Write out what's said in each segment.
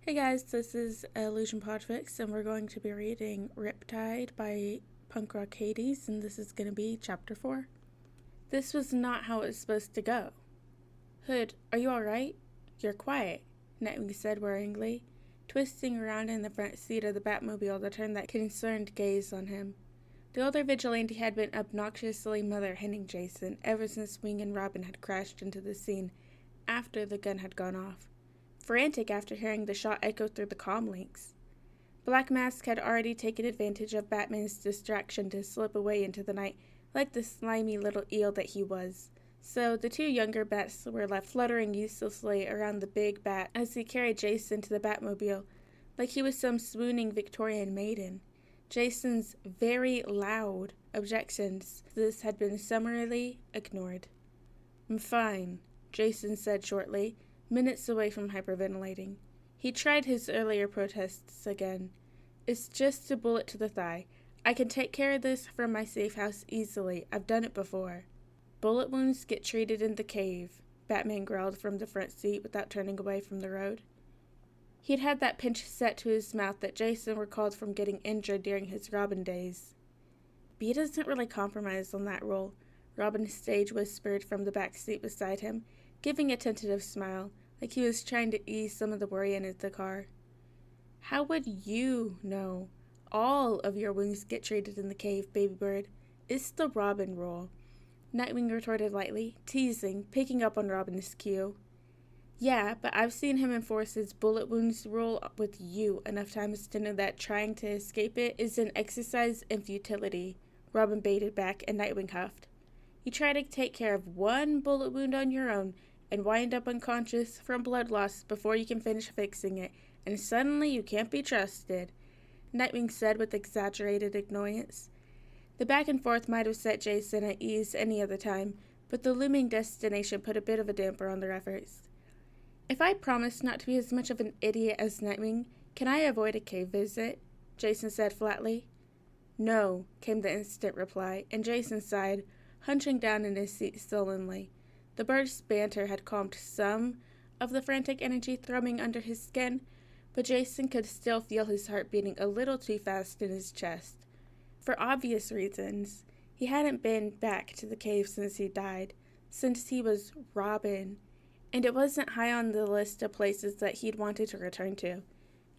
Hey guys, this is Illusion Podfics, and we're going to be reading Riptide by Punk Rock Hades, and this is going to be Chapter 4. This was not how it was supposed to go. Hood, are you alright? You're quiet, Nightwing said worryingly, twisting around in the front seat of the Batmobile to turn that concerned gaze on him. The older vigilante had been obnoxiously mother-henning Jason ever since Wing and Robin had crashed into the scene after the gun had gone off, frantic after hearing the shot echo through the comm links. Black Mask had already taken advantage of Batman's distraction to slip away into the night like the slimy little eel that he was, so the two younger bats were left fluttering uselessly around the big bat as he carried Jason to the Batmobile like he was some swooning Victorian maiden. Jason's very loud objections to this had been summarily ignored. "I'm fine," Jason said shortly, minutes away from hyperventilating. He tried his earlier protests again. "It's just a bullet to the thigh. I can take care of this from my safe house easily. I've done it before." "Bullet wounds get treated in the cave," Batman growled from the front seat without turning away from the road. He'd had that pinch set to his mouth that Jason recalled from getting injured during his Robin days. "B doesn't really compromise on that rule," Robin stage whispered from the back seat beside him, giving a tentative smile, like he was trying to ease some of the worry in the car. "How would you know? All of your wounds get treated in the cave, baby bird. It's the Robin rule," Nightwing retorted lightly, teasing, picking up on Robin's cue. "Yeah, but I've seen him enforce his bullet wounds rule with you enough times to know that trying to escape it is an exercise in futility," Robin baited back, and Nightwing huffed. "You try to take care of one bullet wound on your own and wind up unconscious from blood loss before you can finish fixing it, and suddenly you can't be trusted," Nightwing said with exaggerated annoyance. The back and forth might have set Jason at ease any other time, but the looming destination put a bit of a damper on their efforts. "If I promise not to be as much of an idiot as Nightwing, can I avoid a cave visit?" Jason said flatly. "No," came the instant reply, and Jason sighed, hunching down in his seat sullenly. The bird's banter had calmed some of the frantic energy thrumming under his skin, but Jason could still feel his heart beating a little too fast in his chest. For obvious reasons, he hadn't been back to the cave since he died, since he was Robin, and it wasn't high on the list of places that he'd wanted to return to.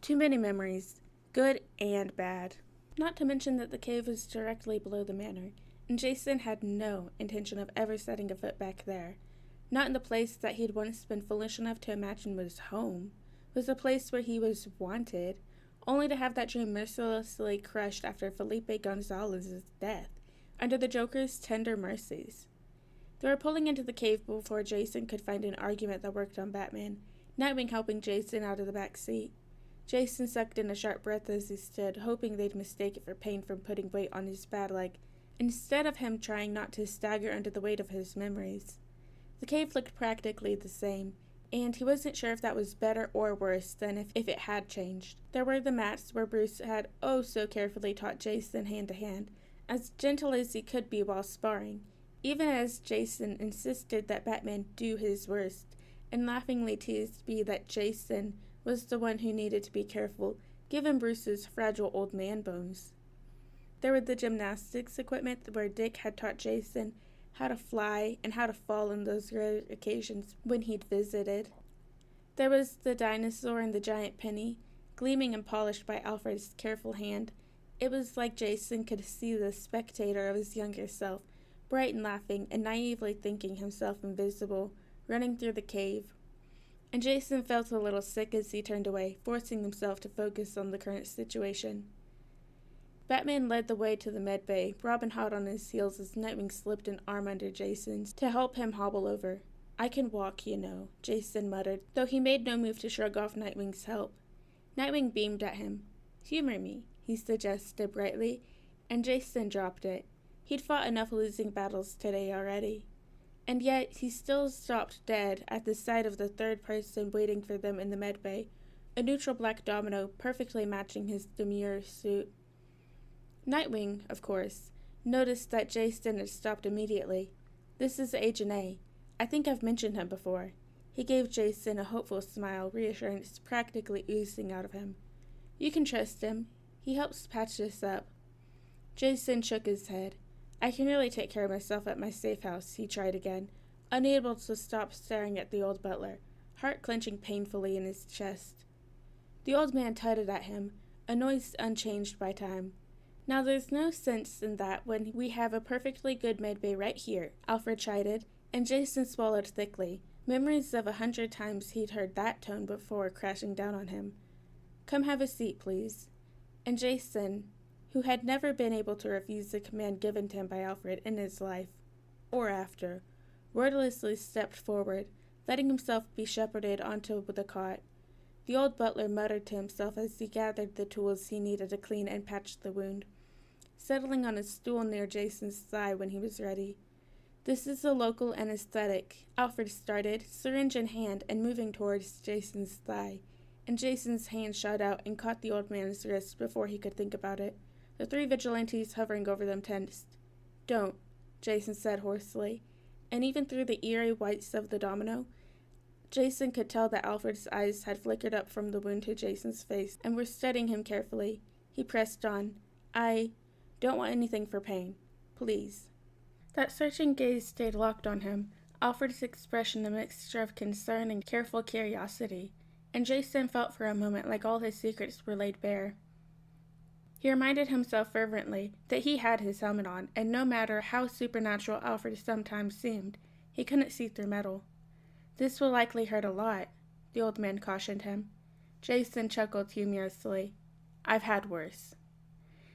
Too many memories, good and bad. Not to mention that the cave was directly below the manor, and Jason had no intention of ever setting a foot back there. Not in the place that he'd once been foolish enough to imagine was home. It was a place where he was wanted, only to have that dream mercilessly crushed after Felipe Gonzalez's death, under the Joker's tender mercies. They were pulling into the cave before Jason could find an argument that worked on Batman, Nightwing helping Jason out of the back seat. Jason sucked in a sharp breath as he stood, hoping they'd mistake it for pain from putting weight on his bad leg, instead of him trying not to stagger under the weight of his memories. The cave looked practically the same, and he wasn't sure if that was better or worse than if it had changed. There were the mats where Bruce had oh so carefully taught Jason hand to hand, as gentle as he could be while sparring, even as Jason insisted that Batman do his worst, and laughingly teased B that Jason was the one who needed to be careful, given Bruce's fragile old man bones. There were the gymnastics equipment where Dick had taught Jason how to fly and how to fall on those rare occasions when he'd visited. There was the dinosaur and the giant penny, gleaming and polished by Alfred's careful hand. It was like Jason could see the spectator of his younger self, bright and laughing and naively thinking himself invisible, running through the cave. And Jason felt a little sick as he turned away, forcing himself to focus on the current situation. Batman led the way to the med bay, Robin hot on his heels as Nightwing slipped an arm under Jason's to help him hobble over. "I can walk, you know," Jason muttered, though he made no move to shrug off Nightwing's help. Nightwing beamed at him. "Humor me," he suggested brightly, and Jason dropped it. He'd fought enough losing battles today already. And yet he still stopped dead at the sight of the third person waiting for them in the med bay, a neutral black domino perfectly matching his demure suit. Nightwing, of course, noticed that Jason had stopped immediately. "This is Agent A. I think I've mentioned him before." He gave Jason a hopeful smile, reassurance practically oozing out of him. You can trust him. He helps patch this up. Jason shook his head. I can really take care of myself at my safe house, he tried again, unable to stop staring at the old butler, heart clenching painfully in his chest. The old man tutted at him, a noise unchanged by time. Now there's no sense in that when we have a perfectly good medbay right here, Alfred chided, and Jason swallowed thickly, memories of 100 times he'd heard that tone before crashing down on him. Come have a seat, please. And Jason, who had never been able to refuse the command given to him by Alfred in his life, or after, wordlessly stepped forward, letting himself be shepherded onto the cot. The old butler muttered to himself as he gathered the tools he needed to clean and patch the wound, settling on a stool near Jason's thigh when he was ready. This is a local anesthetic, Alfred started, syringe in hand and moving towards Jason's thigh, and Jason's hand shot out and caught the old man's wrist before he could think about it. The 3 vigilantes hovering over them tensed. Don't, Jason said hoarsely, and even through the eerie whites of the domino, Jason could tell that Alfred's eyes had flickered up from the wound to Jason's face and were studying him carefully. He pressed on. I don't want anything for pain. Please. That searching gaze stayed locked on him, Alfred's expression a mixture of concern and careful curiosity, and Jason felt for a moment like all his secrets were laid bare. He reminded himself fervently that he had his helmet on, and no matter how supernatural Alfred sometimes seemed, he couldn't see through metal. This will likely hurt a lot, the old man cautioned him. Jason chuckled humorously. I've had worse.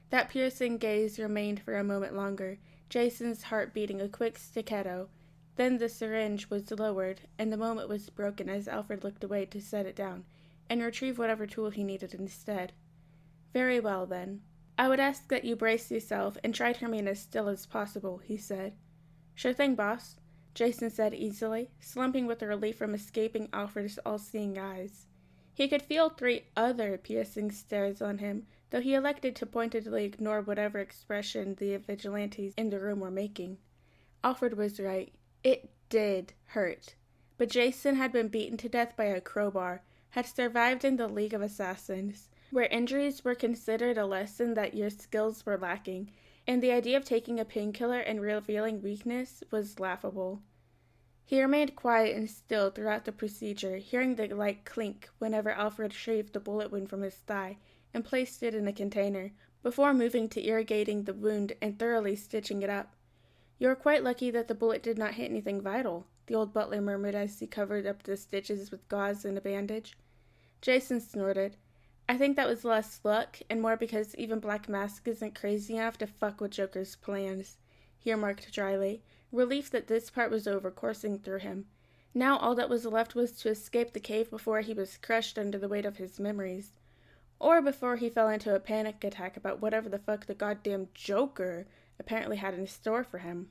That piercing gaze remained for a moment longer, Jason's heart beating a quick staccato. Then the syringe was lowered, and the moment was broken as Alfred looked away to set it down, and retrieve whatever tool he needed instead. Very well, then. I would ask that you brace yourself and try to remain as still as possible, he said. Sure thing, boss, Jason said easily, slumping with relief from escaping Alfred's all-seeing eyes. He could feel 3 other piercing stares on him, though he elected to pointedly ignore whatever expression the vigilantes in the room were making. Alfred was right. It did hurt. But Jason had been beaten to death by a crowbar, had survived in the League of Assassins, where injuries were considered a lesson that your skills were lacking, and the idea of taking a painkiller and revealing weakness was laughable. He remained quiet and still throughout the procedure, hearing the light clink whenever Alfred shaved the bullet wound from his thigh and placed it in a container, before moving to irrigating the wound and thoroughly stitching it up. You are quite lucky that the bullet did not hit anything vital, the old butler murmured as he covered up the stitches with gauze and a bandage. Jason snorted. I think that was less luck, and more because even Black Mask isn't crazy enough to fuck with Joker's plans, he remarked dryly, relief that this part was over coursing through him. Now all that was left was to escape the cave before he was crushed under the weight of his memories. Or before he fell into a panic attack about whatever the fuck the goddamn Joker apparently had in store for him.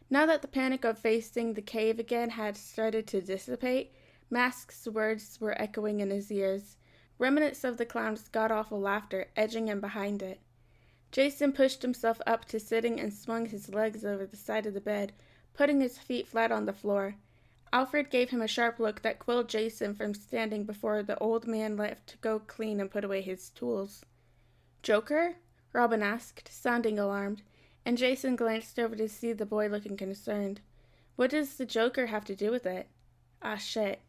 Now that the panic of facing the cave again had started to dissipate, Mask's words were echoing in his ears, remnants of the clown's god-awful laughter edging him behind it. Jason pushed himself up to sitting and swung his legs over the side of the bed, putting his feet flat on the floor. Alfred gave him a sharp look that quelled Jason from standing before the old man left to go clean and put away his tools. Joker? Robin asked, sounding alarmed, and Jason glanced over to see the boy looking concerned. What does the Joker have to do with it? Ah, shit.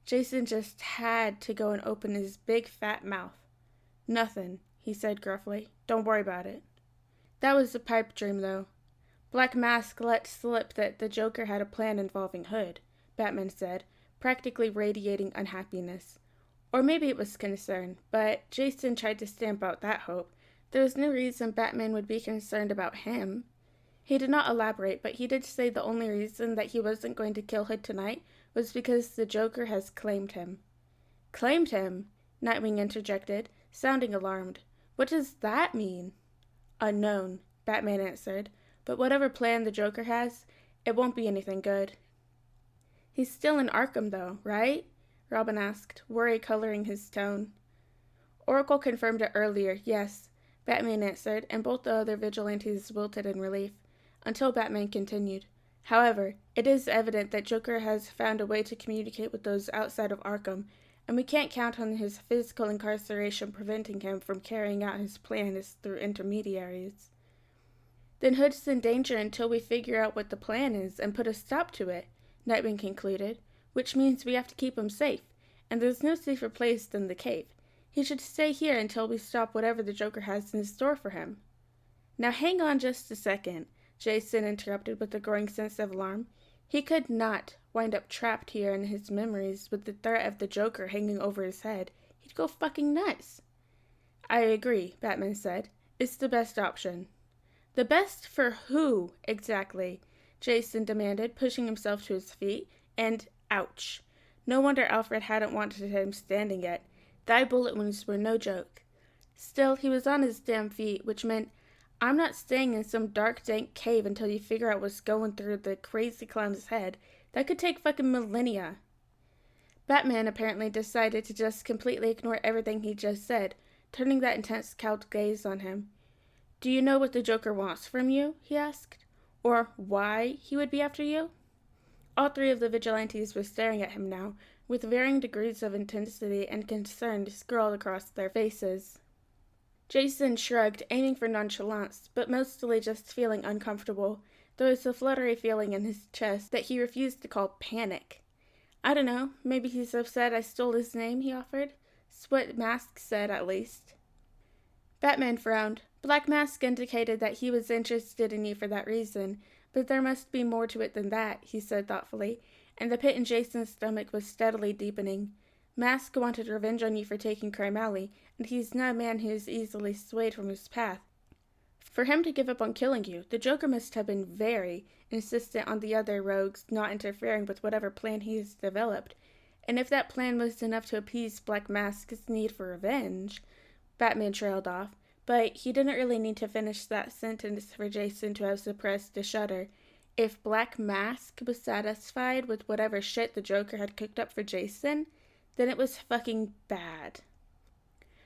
Jason just had to go and open his big fat mouth. Nothing, he said gruffly. Don't worry about it. That was a pipe dream, though. Black Mask let slip that the Joker had a plan involving Hood, Batman said, practically radiating unhappiness. Or maybe it was concern, but Jason tried to stamp out that hope. There was no reason Batman would be concerned about him. He did not elaborate, but he did say the only reason that he wasn't going to kill Hood tonight was because the Joker has claimed him. Claimed him? Nightwing interjected, sounding alarmed. What does that mean? Unknown, Batman answered, but whatever plan the Joker has, it won't be anything good. He's still in Arkham, though, right? Robin asked, worry coloring his tone. Oracle confirmed it earlier, yes, Batman answered, and both the other vigilantes wilted in relief, until Batman continued. However, it is evident that Joker has found a way to communicate with those outside of Arkham, and we can't count on his physical incarceration preventing him from carrying out his plans through intermediaries. Then Hood's in danger until we figure out what the plan is and put a stop to it, Nightwing concluded, which means we have to keep him safe, and there's no safer place than the cave. He should stay here until we stop whatever the Joker has in store for him. Now hang on just a second, Jason interrupted with a growing sense of alarm. He could not wind up trapped here in his memories with the threat of the Joker hanging over his head. He'd go fucking nuts. I agree, Batman said. It's the best option. The best for who, exactly? Jason demanded, pushing himself to his feet, and ouch. No wonder Alfred hadn't wanted him standing yet. Thy bullet wounds were no joke. Still, he was on his damn feet, which meant, I'm not staying in some dark, dank cave until you figure out what's going through the crazy clown's head. That could take fucking millennia. Batman apparently decided to just completely ignore everything he just said, turning that intense cowed gaze on him. Do you know what the Joker wants from you? He asked. Or why he would be after you? All three of the vigilantes were staring at him now, with varying degrees of intensity and concern scrawled across their faces. Jason shrugged, aiming for nonchalance, but mostly just feeling uncomfortable. There was a fluttery feeling in his chest that he refused to call panic. I don't know, maybe he's upset I stole his name, he offered. It's what Mask said, at least. Batman frowned. Black Mask indicated that he was interested in you for that reason, but there must be more to it than that, he said thoughtfully, and the pit in Jason's stomach was steadily deepening. Mask wanted revenge on you for taking Crime Alley, and he's not a man who is easily swayed from his path. For him to give up on killing you, the Joker must have been very insistent on the other rogues not interfering with whatever plan he has developed, and if that plan was enough to appease Black Mask's need for revenge, Batman trailed off, but he didn't really need to finish that sentence for Jason to have suppressed a shudder. If Black Mask was satisfied with whatever shit the Joker had cooked up for Jason, then it was fucking bad.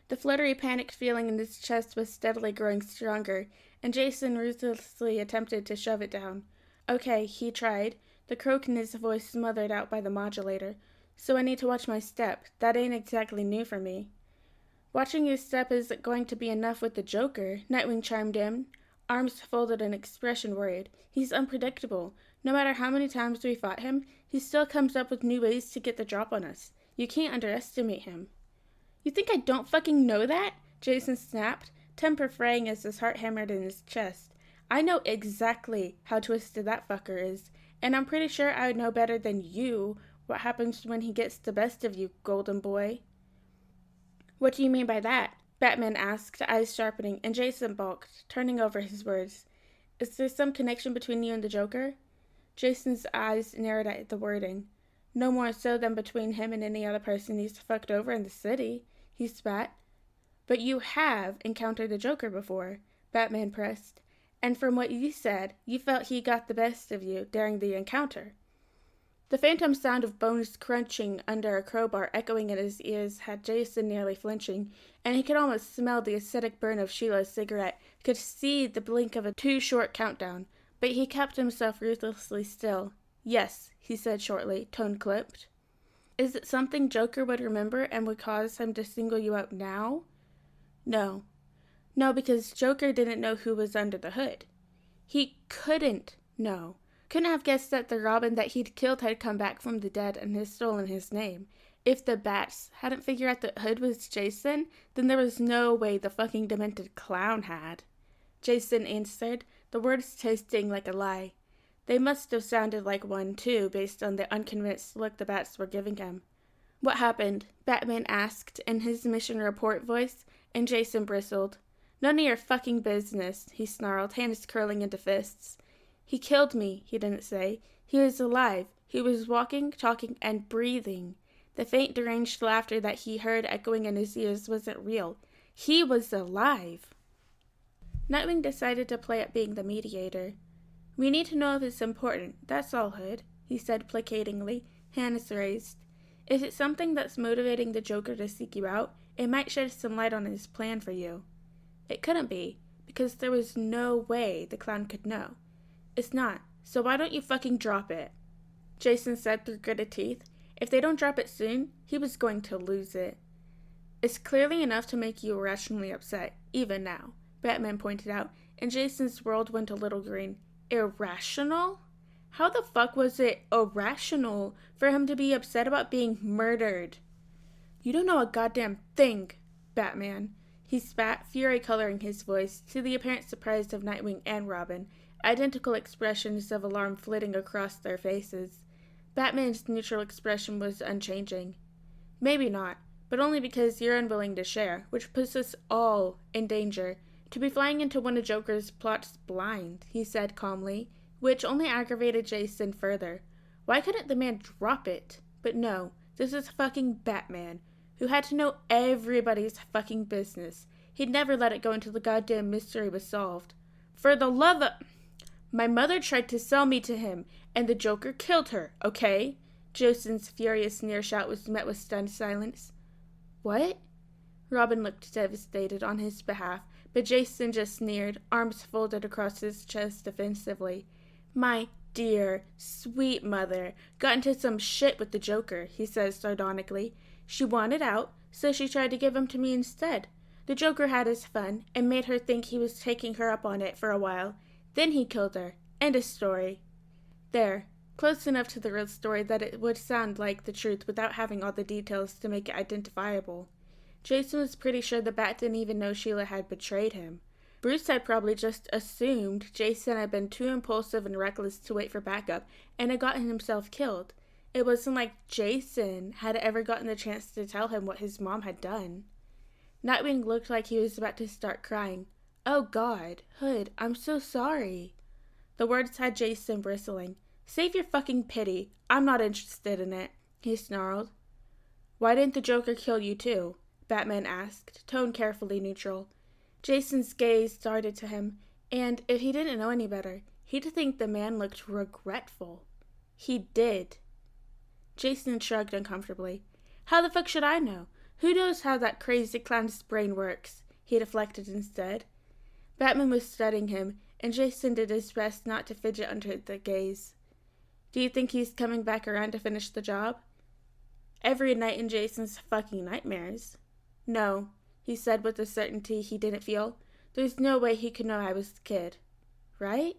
The fluttery, panicked feeling in his chest was steadily growing stronger, and Jason ruthlessly attempted to shove it down. Okay, he tried, the croak in his voice smothered out by the modulator. So I need to watch my step. That ain't exactly new for me. Watching your step isn't going to be enough with the Joker, Nightwing chimed in, arms folded and expression worried. He's unpredictable. No matter how many times we fought him, he still comes up with new ways to get the drop on us. You can't underestimate him. You think I don't fucking know that? Jason snapped, temper fraying as his heart hammered in his chest. I know exactly how twisted that fucker is, and I'm pretty sure I would know better than you what happens when he gets the best of you, golden boy. What do you mean by that? Batman asked, eyes sharpening, and Jason balked, turning over his words. Is there some connection between you and the Joker? Jason's eyes narrowed at the wording. No more so than between him and any other person he's fucked over in the city, he spat. But you have encountered the Joker before, Batman pressed, and from what you said, you felt he got the best of you during the encounter. The phantom sound of bones crunching under a crowbar echoing in his ears had Jason nearly flinching, and he could almost smell the acidic burn of Sheila's cigarette, could see the blink of a too-short countdown, but he kept himself ruthlessly still. Yes, he said shortly, tone clipped. Is it something Joker would remember and would cause him to single you out now? No. No, because Joker didn't know who was under the hood. He couldn't know. Couldn't have guessed that the Robin that he'd killed had come back from the dead and had stolen his name. If the bats hadn't figured out the hood was Jason, then there was no way the fucking demented clown had. Jason answered, the words tasting like a lie. They must have sounded like one, too, based on the unconvinced look the bats were giving him. What happened? Batman asked in his mission report voice, and Jason bristled. None of your fucking business, he snarled, hands curling into fists. He killed me, he didn't say. He was alive. He was walking, talking, and breathing. The faint, deranged laughter that he heard echoing in his ears wasn't real. He was alive. Nightwing decided to play at being the mediator. We need to know if it's important, that's all, Hood, he said placatingly, hands raised. If it's something that's motivating the Joker to seek you out, it might shed some light on his plan for you. It couldn't be, because there was no way the clown could know. It's not. So why don't you fucking drop it? Jason said through gritted teeth. If they don't drop it soon, he was going to lose it. It's clearly enough to make you irrationally upset, even now, Batman pointed out, and Jason's world went a little green. Irrational? How the fuck was it irrational for him to be upset about being murdered? You don't know a goddamn thing, Batman. He spat, fury coloring his voice, to the apparent surprise of Nightwing and Robin, identical expressions of alarm flitting across their faces. Batman's neutral expression was unchanging. Maybe not, but only because you're unwilling to share, which puts us all in danger. To be flying into one of Joker's plots blind, he said calmly, which only aggravated Jason further. Why couldn't the man drop it? But no, this is fucking Batman, who had to know everybody's fucking business. He'd never let it go until the goddamn mystery was solved. For the love of... My mother tried to sell me to him, and the Joker killed her, okay? Jason's furious sneer shout was met with stunned silence. What? Robin looked devastated on his behalf, but Jason just sneered, arms folded across his chest defensively. My dear, sweet mother got into some shit with the Joker, he said sardonically. She wanted out, so she tried to give him to me instead. The Joker had his fun, and made her think he was taking her up on it for a while. Then he killed her. End of story. There. Close enough to the real story that it would sound like the truth without having all the details to make it identifiable. Jason was pretty sure the Bat didn't even know Sheila had betrayed him. Bruce had probably just assumed Jason had been too impulsive and reckless to wait for backup and had gotten himself killed. It wasn't like Jason had ever gotten the chance to tell him what his mom had done. Nightwing looked like he was about to start crying. Oh God, Hood, I'm so sorry. The words had Jason bristling. Save your fucking pity. I'm not interested in it, he snarled. Why didn't the Joker kill you too? Batman asked, tone carefully neutral. Jason's gaze darted to him, and if he didn't know any better, he'd think the man looked regretful. He did. Jason shrugged uncomfortably. How the fuck should I know? Who knows how that crazy clown's brain works? He deflected instead. Batman was studying him, and Jason did his best not to fidget under the gaze. Do you think he's coming back around to finish the job? Every night in Jason's fucking nightmares. No, he said with a certainty he didn't feel. There's no way he could know I was the kid. Right?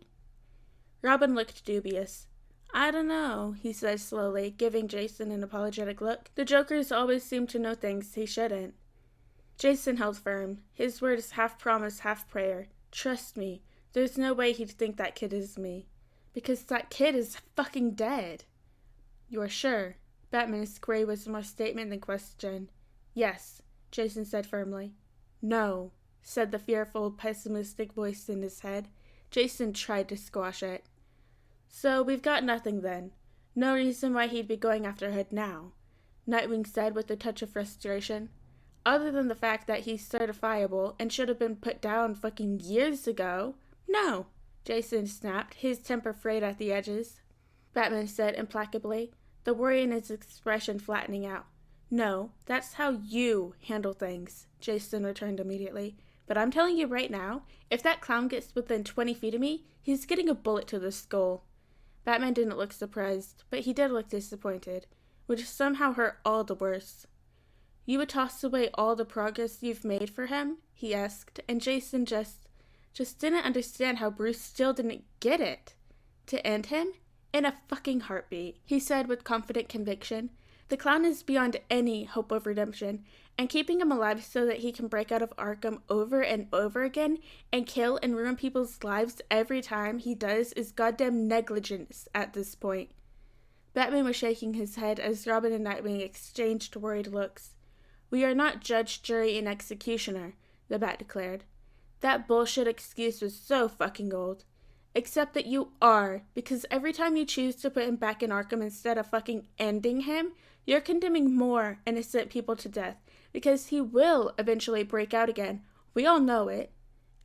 Robin looked dubious. I don't know, he said slowly, giving Jason an apologetic look. The Jokers always seem to know things he shouldn't. Jason held firm, his words half promise, half prayer. Trust me, there's no way he'd think that kid is me. Because that kid is fucking dead. You're sure? Batman's query was more statement than question. Yes, Jason said firmly. No, said the fearful, pessimistic voice in his head. Jason tried to squash it. So we've got nothing then. No reason why he'd be going after Hood now, Nightwing said with a touch of frustration. Other than the fact that he's certifiable and should have been put down fucking years ago. No, Jason snapped, his temper frayed at the edges. Batman said implacably, the worry in his expression flattening out. No, that's how you handle things, Jason returned immediately. But I'm telling you right now, if that clown gets within 20 feet of me, he's getting a bullet to the skull. Batman didn't look surprised, but he did look disappointed, which somehow hurt all the worse. You would toss away all the progress you've made for him? He asked, and Jason just didn't understand how Bruce still didn't get it. To end him? In a fucking heartbeat, he said with confident conviction. The clown is beyond any hope of redemption, and keeping him alive so that he can break out of Arkham over and over again and kill and ruin people's lives every time he does is goddamn negligence at this point. Batman was shaking his head as Robin and Nightwing exchanged worried looks. We are not judge, jury, and executioner, the Bat declared. That bullshit excuse was so fucking old. Except that you are, because every time you choose to put him back in Arkham instead of fucking ending him, you're condemning more innocent people to death, because he will eventually break out again. We all know it.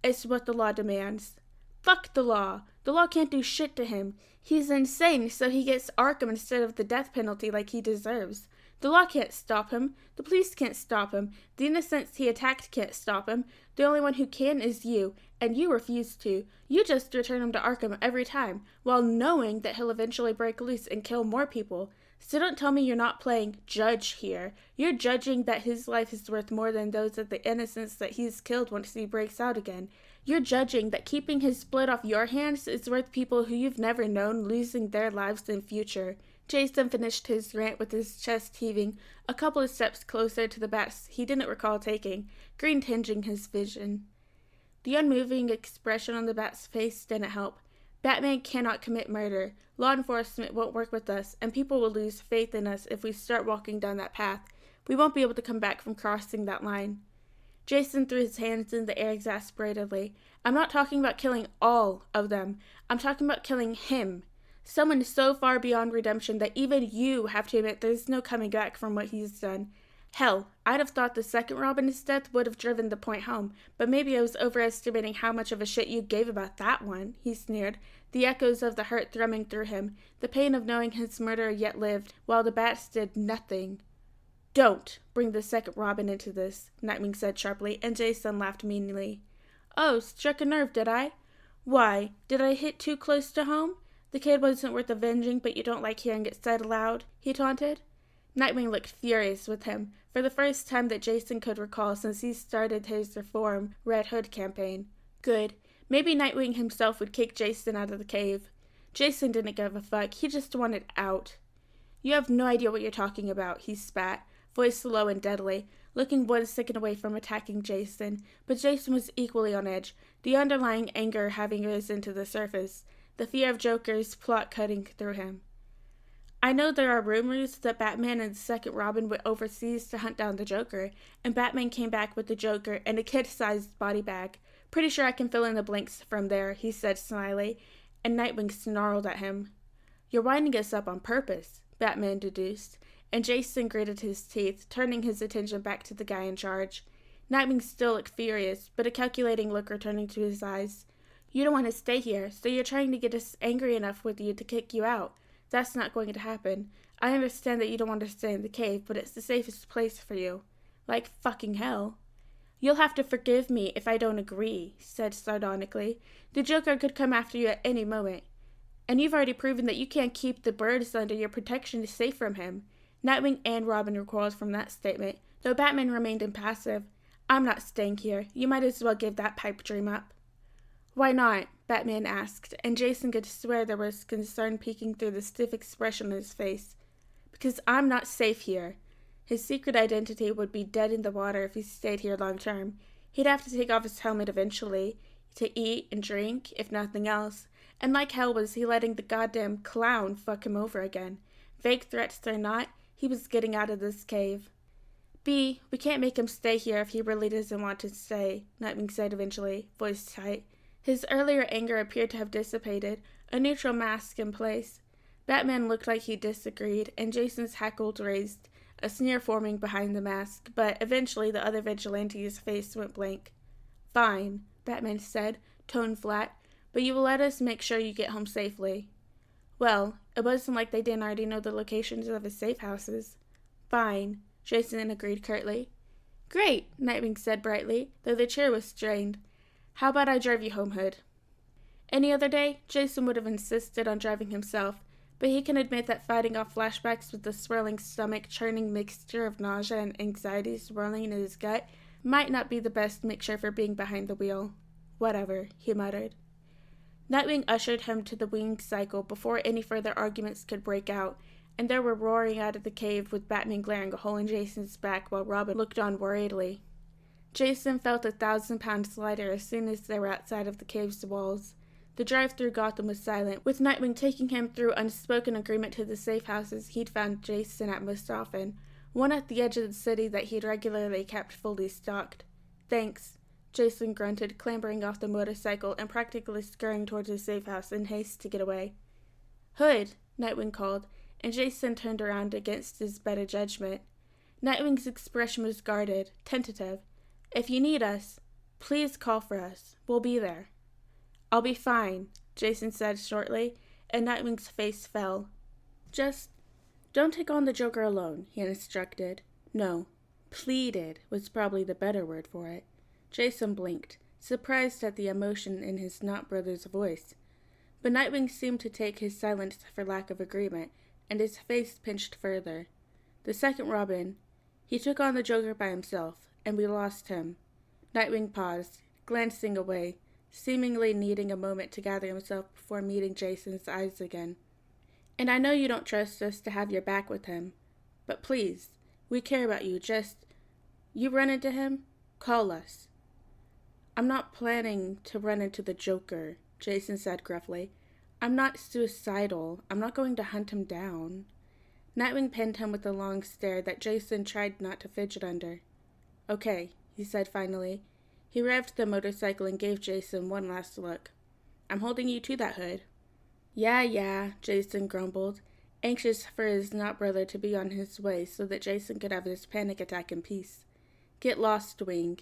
It's what the law demands. Fuck the law. The law can't do shit to him. He's insane, so he gets Arkham instead of the death penalty like he deserves. The law can't stop him. The police can't stop him. The innocents he attacked can't stop him. The only one who can is you, and you refuse to. You just return him to Arkham every time, while knowing that he'll eventually break loose and kill more people. So don't tell me you're not playing judge here. You're judging that his life is worth more than those of the innocents that he's killed once he breaks out again. You're judging that keeping his blood off your hands is worth people who you've never known losing their lives in future. Jason finished his rant with his chest heaving, a couple of steps closer to the bats he didn't recall taking, green tinging his vision. The unmoving expression on the bat's face didn't help. Batman cannot commit murder. Law enforcement won't work with us, and people will lose faith in us if we start walking down that path. We won't be able to come back from crossing that line. Jason threw his hands in the air exasperatedly. I'm not talking about killing all of them. I'm talking about killing him. Someone so far beyond redemption that even you have to admit there's no coming back from what he's done. Hell, I'd have thought the second Robin's death would have driven the point home, but maybe I was overestimating how much of a shit you gave about that one, he sneered, the echoes of the hurt thrumming through him, the pain of knowing his murderer yet lived, while the bats did nothing. Don't bring the second Robin into this, Nightwing said sharply, and Jason laughed meanly. Oh, struck a nerve, did I? Why, did I hit too close to home? The kid wasn't worth avenging, but you don't like hearing it said aloud, he taunted. Nightwing looked furious with him, for the first time that Jason could recall since he started his Reform Red Hood campaign. Good. Maybe Nightwing himself would kick Jason out of the cave. Jason didn't give a fuck, he just wanted out. You have no idea what you're talking about, he spat, voice low and deadly, looking 1 second away from attacking Jason, but Jason was equally on edge, the underlying anger having risen to the surface, the fear of Joker's plot cutting through him. I know there are rumors that Batman and the second Robin went overseas to hunt down the Joker, and Batman came back with the Joker and a kid-sized body bag. Pretty sure I can fill in the blanks from there, he said slyly, and Nightwing snarled at him. You're winding us up on purpose, Batman deduced, and Jason gritted his teeth, turning his attention back to the guy in charge. Nightwing still looked furious, but a calculating look returning to his eyes. You don't want to stay here, so you're trying to get us angry enough with you to kick you out. That's not going to happen. I understand that you don't want to stay in the cave, but it's the safest place for you. Like fucking hell. You'll have to forgive me if I don't agree, he said sardonically. The Joker could come after you at any moment. And you've already proven that you can't keep the birds under your protection safe from him. Nightwing and Robin recoiled from that statement, though Batman remained impassive. I'm not staying here. You might as well give that pipe dream up. Why not? Batman asked, and Jason could swear there was concern peeking through the stiff expression on his face. Because I'm not safe here. His secret identity would be dead in the water if he stayed here long term. He'd have to take off his helmet eventually, to eat and drink, if nothing else. And like hell was he letting the goddamn clown fuck him over again. Vague threats or not, he was getting out of this cave. B, we can't make him stay here if he really doesn't want to stay, Nightwing said eventually, voice tight. His earlier anger appeared to have dissipated, a neutral mask in place. Batman looked like he disagreed, and Jason's hackles raised, a sneer forming behind the mask, but eventually the other vigilante's face went blank. Fine, Batman said, tone flat, but you will let us make sure you get home safely. Well, it wasn't like they didn't already know the locations of his safe houses. Fine, Jason agreed curtly. Great, Nightwing said brightly, though the chair was strained. How about I drive you home, Hood? Any other day, Jason would have insisted on driving himself, but he can admit that fighting off flashbacks with the swirling stomach-churning mixture of nausea and anxiety swirling in his gut might not be the best mixture for being behind the wheel. Whatever, he muttered. Nightwing ushered him to the winged cycle before any further arguments could break out, and they were roaring out of the cave with Batman glaring a hole in Jason's back while Robin looked on worriedly. Jason felt 1,000 pounds lighter as soon as they were outside of the cave's walls. The drive through Gotham was silent, with Nightwing taking him through unspoken agreement to the safe houses he'd found Jason at most often, one at the edge of the city that he'd regularly kept fully stocked. Thanks, Jason grunted, clambering off the motorcycle and practically scurrying towards his safe house in haste to get away. Hood, Nightwing called, and Jason turned around against his better judgment. Nightwing's expression was guarded, tentative. If you need us, please call for us. We'll be there. I'll be fine, Jason said shortly, and Nightwing's face fell. Just Don't take on the Joker alone, he instructed. No, pleaded was probably the better word for it. Jason blinked, surprised at the emotion in his not-brother's voice. But Nightwing seemed to take his silence for lack of agreement, and his face pinched further. The second Robin, he took on the Joker by himself, and we lost him. Nightwing paused, glancing away, seemingly needing a moment to gather himself before meeting Jason's eyes again. And I know you don't trust us to have your back with him, but please, we care about you. You run into him, call us. I'm not planning to run into the Joker, Jason said gruffly. I'm not suicidal. I'm not going to hunt him down. Nightwing pinned him with a long stare that Jason tried not to fidget under. Okay, he said finally. He revved the motorcycle and gave Jason one last look. I'm holding you to that hood. Yeah, Jason grumbled, anxious for his not-brother to be on his way so that Jason could have his panic attack in peace. Get lost, Wing.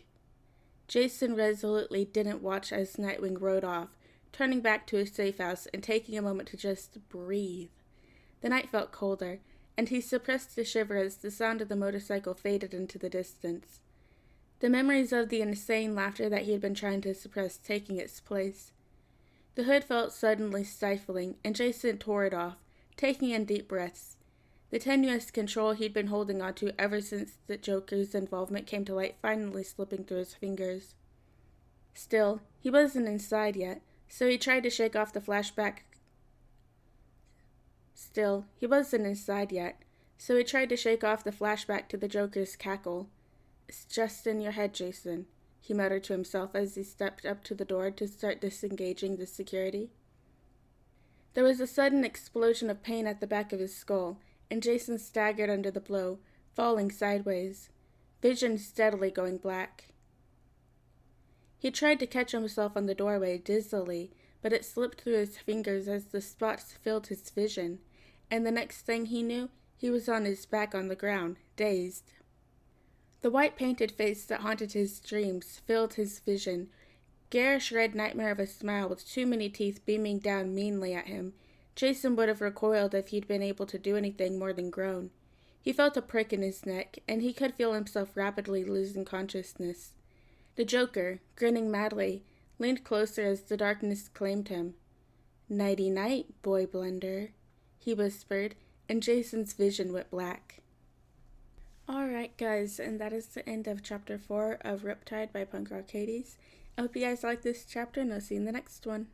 Jason resolutely didn't watch as Nightwing rode off, turning back to his safe house and taking a moment to just breathe. The night felt colder, and he suppressed a shiver as the sound of the motorcycle faded into the distance. The memories of the insane laughter that he had been trying to suppress taking its place. The hood felt suddenly stifling, and Jason tore it off, taking in deep breaths. The tenuous control he'd been holding onto ever since the Joker's involvement came to light finally slipping through his fingers. Still, he wasn't inside yet, so he tried to shake off the flashback to the Joker's cackle. It's just in your head, Jason, he muttered to himself as he stepped up to the door to start disengaging the security. There was a sudden explosion of pain at the back of his skull, and Jason staggered under the blow, falling sideways, vision steadily going black. He tried to catch himself on the doorway dizzily, but it slipped through his fingers as the spots filled his vision, and the next thing he knew, he was on his back on the ground, dazed. The white-painted face that haunted his dreams filled his vision, garish red nightmare of a smile with too many teeth beaming down meanly at him. Jason would have recoiled if he'd been able to do anything more than groan. He felt a prick in his neck, and he could feel himself rapidly losing consciousness. The Joker, grinning madly, leaned closer as the darkness claimed him. "Nighty-night, boy blender," he whispered, and Jason's vision went black. Alright guys, and that is the end of Chapter 4 of Riptide by Punk Rock Hades. I hope you guys like this chapter, and I'll see you in the next one.